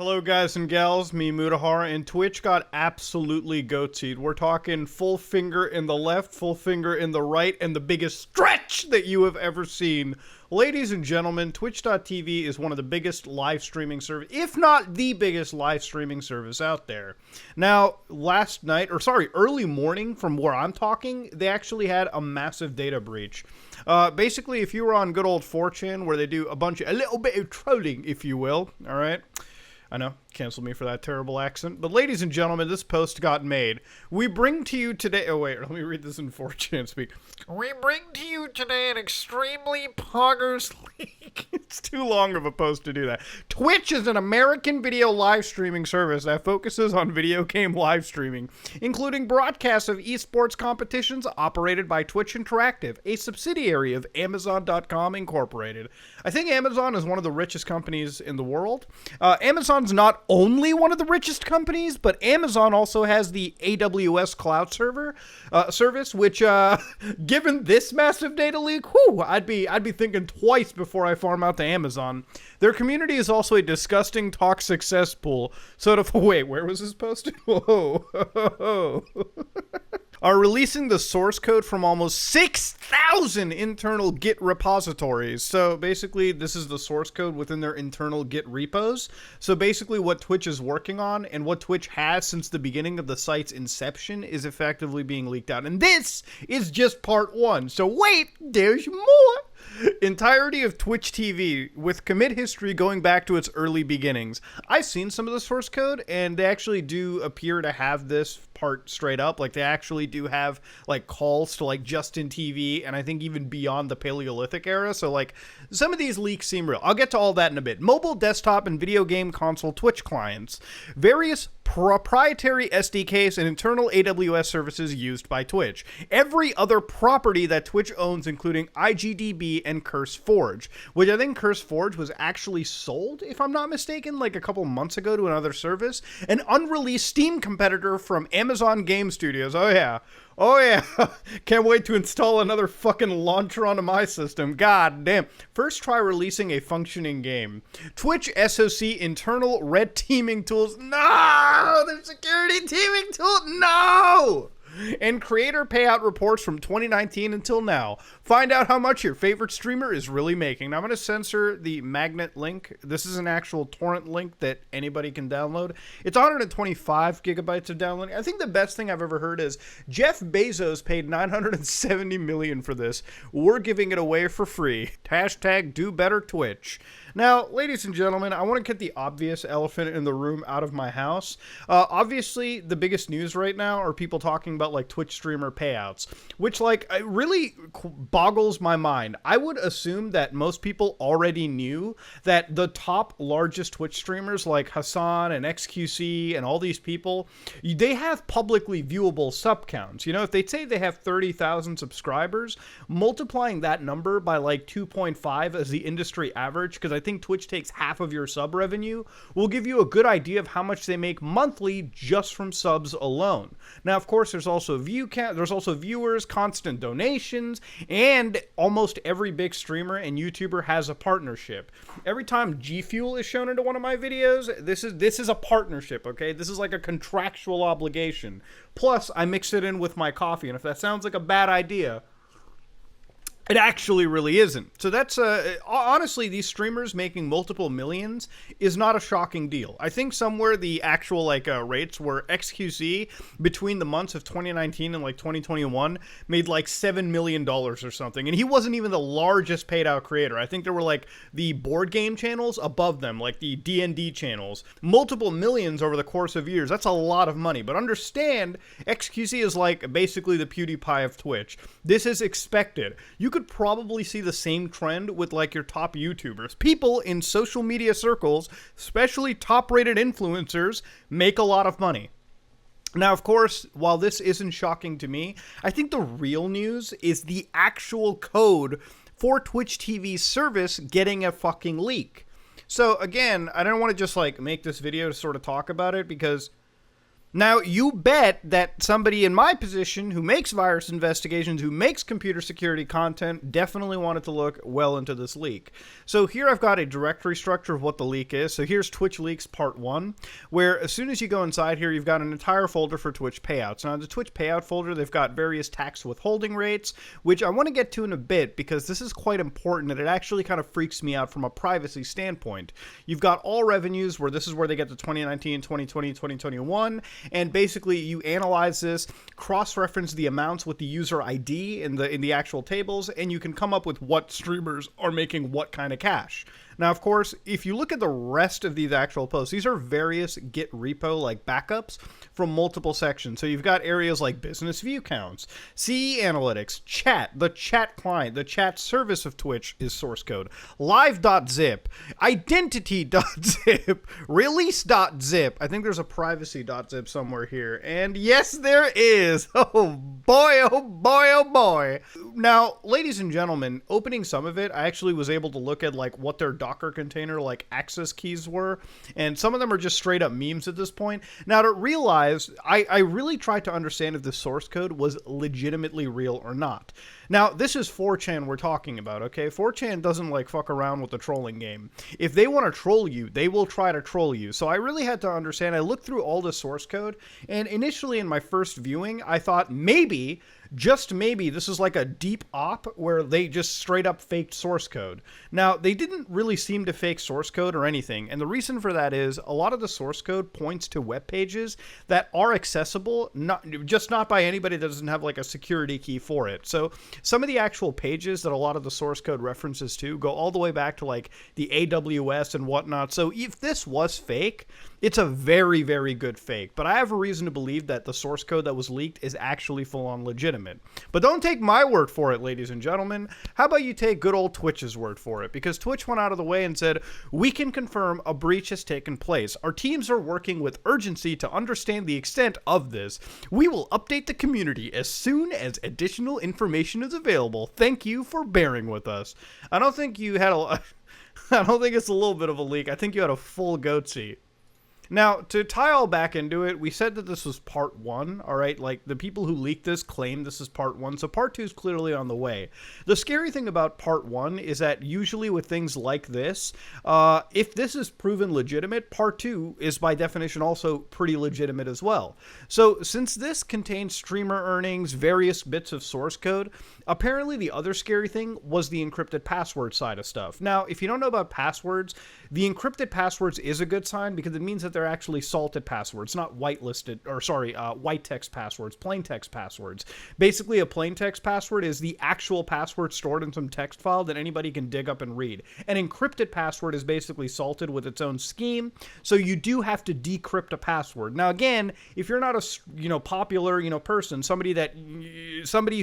Hello guys and gals, me Mutahara, and Twitch got absolutely goatsied. We're talking full finger in the left, full finger in the right, and the biggest stretch that you have ever seen. Ladies and gentlemen, Twitch.tv is one of the biggest live streaming service, if not the biggest live streaming service out there. Now, early morning from where I'm talking, they actually had a massive data breach. Basically, if you were on good old 4chan, where they do a little bit of trolling, if you will, alright? I know, cancel me for that terrible accent. But ladies and gentlemen, this post got made. We bring to you today... Oh, wait, let me read this in 4chan speak. We bring to you today an extremely poggers leak. It's too long of a post to do that. Twitch is an American video live streaming service that focuses on video game live streaming, including broadcasts of esports competitions operated by Twitch Interactive, a subsidiary of Amazon.com Incorporated. I think Amazon is one of the richest companies in the world. Amazon's not only one of the richest companies, but Amazon also has the AWS cloud service, which, given this massive data leak, I'd be thinking twice before I farm out to Amazon. Their community is also a disgusting, toxic cesspool. Wait, where was this posted? Whoa. Are releasing the source code from almost 6,000 internal Git repositories. So basically, this is the source code within their internal Git repos. So basically, what Twitch is working on and what Twitch has since the beginning of the site's inception is effectively being leaked out. And this is just part one. So wait, there's more. Entirety of Twitch TV with commit history going back to its early beginnings. I've seen some of the source code, and they actually do appear to have this part straight up. Like, they actually do have like calls to like Justin TV, and I think even beyond the Paleolithic era. So like, some of these leaks seem real. I'll get to all that in a bit. Mobile, desktop, and video game console Twitch clients. Various proprietary SDKs and internal AWS services used by Twitch. Every other property that Twitch owns, including IGDB and CurseForge, which I think CurseForge was actually sold, if I'm not mistaken, like a couple months ago to another service. An unreleased Steam competitor from Amazon Game Studios. Oh yeah. Can't wait to install another fucking launcher onto my system. God damn. First try releasing a functioning game. Twitch SOC internal red teaming tools. No! Their security teaming tool. No! And creator payout reports from 2019 until now. Find out how much your favorite streamer is really making. Now, I'm going to censor the magnet link. This is an actual torrent link that anybody can download. It's 125 gigabytes of downloading. I think the best thing I've ever heard is Jeff Bezos paid $970 million for this. We're giving it away for free. Hashtag do better Twitch. Now, ladies and gentlemen, I want to get the obvious elephant in the room out of my house. Obviously, the biggest news right now are people talking about like Twitch streamer payouts, which like really boggles my mind. I would assume that most people already knew that the top largest Twitch streamers like Hassan and XQC and all these people, they have publicly viewable sub counts. You know, if they say they have 30,000 subscribers, multiplying that number by like 2.5 as the industry average, because I think Twitch takes half of your sub revenue, will give you a good idea of how much they make monthly just from subs alone. Now, of course, there's also view count, there's also viewers, constant donations, and almost every big streamer and YouTuber has a partnership. Every time G Fuel is shown into one of my videos, this is a partnership, okay? This is like a contractual obligation. Plus, I mix it in with my coffee, and if that sounds like a bad idea, it actually really isn't. So that's, honestly, these streamers making multiple millions is not a shocking deal. I think somewhere the actual, rates were XQC between the months of 2019 and, 2021 made, $7 million or something. And he wasn't even the largest paid out creator. I think there were, the board game channels above them, like the D&D channels. Multiple millions over the course of years. That's a lot of money. But understand, XQC is, basically the PewDiePie of Twitch. This is expected. You could probably see the same trend with your top YouTubers. People in social media circles, especially top-rated influencers, make a lot of money. Now, of course, while this isn't shocking to me, I think the real news is the actual code for Twitch TV's service getting a fucking leak. So again, I don't want to just make this video to sort of talk about it, because Now, you bet that somebody in my position who makes virus investigations, who makes computer security content, definitely wanted to look well into this leak. So here I've got a directory structure of what the leak is. So here's Twitch Leaks Part 1, where as soon as you go inside here, you've got an entire folder for Twitch payouts. Now, in the Twitch payout folder, they've got various tax withholding rates, which I want to get to in a bit because this is quite important and it actually kind of freaks me out from a privacy standpoint. You've got all revenues, where this is where they get the 2019, 2020, 2021, and basically you analyze this, cross-reference the amounts with the user ID in the actual tables, and you can come up with what streamers are making what kind of cash. Now, of course, if you look at the rest of these actual posts, these are various Git repo like backups from multiple sections. So you've got areas like business view counts, CE analytics, chat, the chat client, the chat service of Twitch is source code, live.zip, identity.zip, release.zip. I think there's a privacy.zip somewhere here. And yes, there is. Oh boy, oh boy, oh boy. Now, ladies and gentlemen, opening some of it, I actually was able to look at like what their Docker container like access keys were, and some of them are just straight up memes at this point. Now, to realize, I really tried to understand if the source code was legitimately real or not. Now, this is 4chan we're talking about, okay? 4chan doesn't like fuck around with the trolling game. If they want to troll you, they will try to troll you. So I really had to understand. I looked through all the source code, and initially in my first viewing, I thought maybe, just maybe, this is like a deep op where they just straight up faked source code. Now, they didn't really seem to fake source code or anything, and the reason for that is a lot of the source code points to web pages that are accessible, not by anybody that doesn't have like a security key for it. So some of the actual pages that a lot of the source code references to go all the way back to like the AWS and whatnot. So if this was fake, it's a very, very good fake. But I have a reason to believe that the source code that was leaked is actually full-on legitimate. But don't take my word for it, ladies and gentlemen. How about you take good old Twitch's word for it? Because Twitch went out of the way and said, we can confirm a breach has taken place. Our teams are working with urgency to understand the extent of this. We will update the community as soon as additional information is available. Thank you for bearing with us. I don't think you had a... I don't think it's a little bit of a leak. I think you had a full goatsy. Now, to tie all back into it, we said that this was part 1, all right? Like, the people who leaked this claim this is part 1, so part 2 is clearly on the way. The scary thing about part 1 is that usually with things like this, if this is proven legitimate, part 2 is by definition also pretty legitimate as well. So, since this contains streamer earnings, various bits of source code, apparently the other scary thing was the encrypted password side of stuff. Now, if you don't know about passwords, the encrypted passwords is a good sign because it means that they're actually salted passwords, not white text passwords, plain text passwords. Basically, a plain text password is the actual password stored in some text file that anybody can dig up and read. An encrypted password is basically salted with its own scheme, so you do have to decrypt a password. Now, again, if you're not a popular person, somebody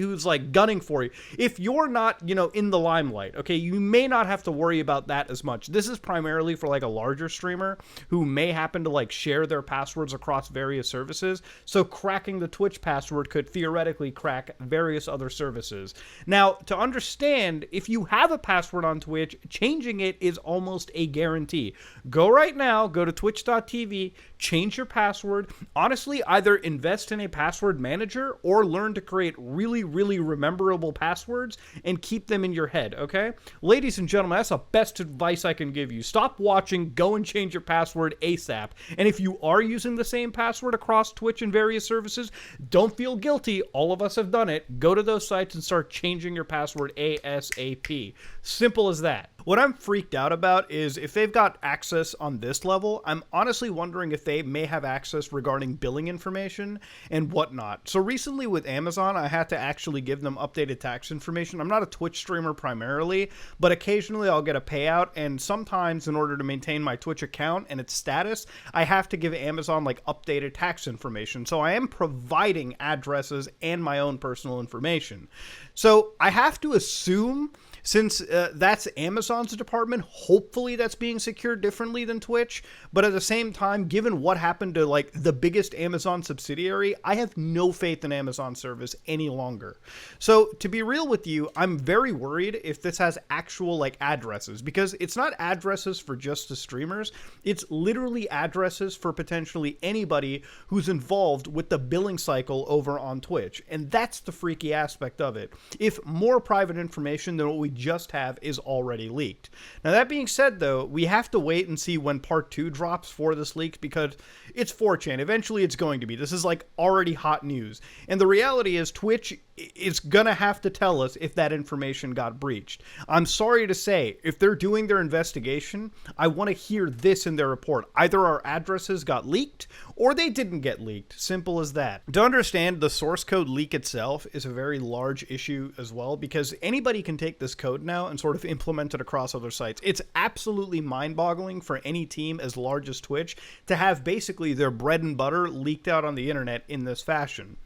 who's like gunning for you, if you're not in the limelight, okay, you may not have to worry about that as much. This is primarily for like a larger streamer who may happen to like share their passwords across various services. So cracking the Twitch password could theoretically crack various other services. Now, to understand, if you have a password on Twitch, changing it is almost a guarantee. Go right now, go to twitch.tv, change your password. Honestly, either invest in a password manager or learn to create really, really rememberable passwords and keep them in your head, okay? Ladies and gentlemen, that's the best advice I can give you. Stop watching, go and change your password ASAP. And if you are using the same password across Twitch and various services, don't feel guilty. All of us have done it. Go to those sites and start changing your password ASAP. Simple as that. What I'm freaked out about is if they've got access on this level, I'm honestly wondering if they may have access regarding billing information and whatnot. So recently with Amazon, I had to actually give them updated tax information. I'm not a Twitch streamer primarily, but occasionally I'll get a payout, and sometimes in order to maintain my Twitch account and its status, I have to give Amazon like updated tax information. So I am providing addresses and my own personal information. So I have to assume, since that's Amazon Amazon's department. Hopefully that's being secured differently than Twitch. But at the same time, given what happened to like the biggest Amazon subsidiary, I have no faith in Amazon service any longer. So to be real with you, I'm very worried if this has actual like addresses, because it's not addresses for just the streamers. It's literally addresses for potentially anybody who's involved with the billing cycle over on Twitch. And that's the freaky aspect of it. If more private information than what we just have is already leaked. Now that being said though, we have to wait and see when part 2 drops for this leak, because it's 4chan. Eventually it's going to be. This is like already hot news. And the reality is Twitch is gonna have to tell us if that information got breached. I'm sorry to say, if they're doing their investigation, I want to hear this in their report. Either our addresses got leaked or they didn't get leaked. Simple as that. To understand, the source code leak itself is a very large issue as well, because anybody can take this code now and sort of implement it across other sites. It's absolutely mind-boggling for any team as large as Twitch to have basically their bread and butter leaked out on the internet in this fashion.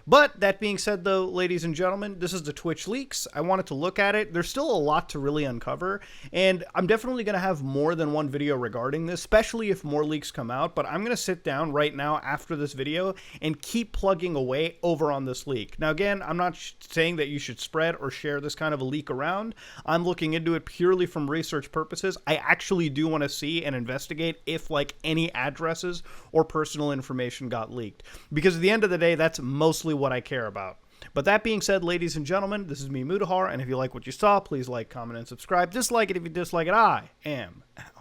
But that being said though, ladies and gentlemen, this is the Twitch leaks. I wanted to look at it. There's still a lot to really uncover, and I'm definitely going to have more than one video regarding this, especially if more leaks come out. But I'm going to sit down right now after this video and keep plugging away over on this leak. Now again, I'm not saying that you should spread or share this kind of a leak around. I'm looking into it purely from research purposes. I actually do want to see and investigate if like any addresses or personal information got leaked, because at the end of the day, that's mostly what I care about. But that being said, ladies and gentlemen, this is me, Mutahar, and if you like what you saw, please like, comment, and subscribe. Dislike it if you dislike it. I am out.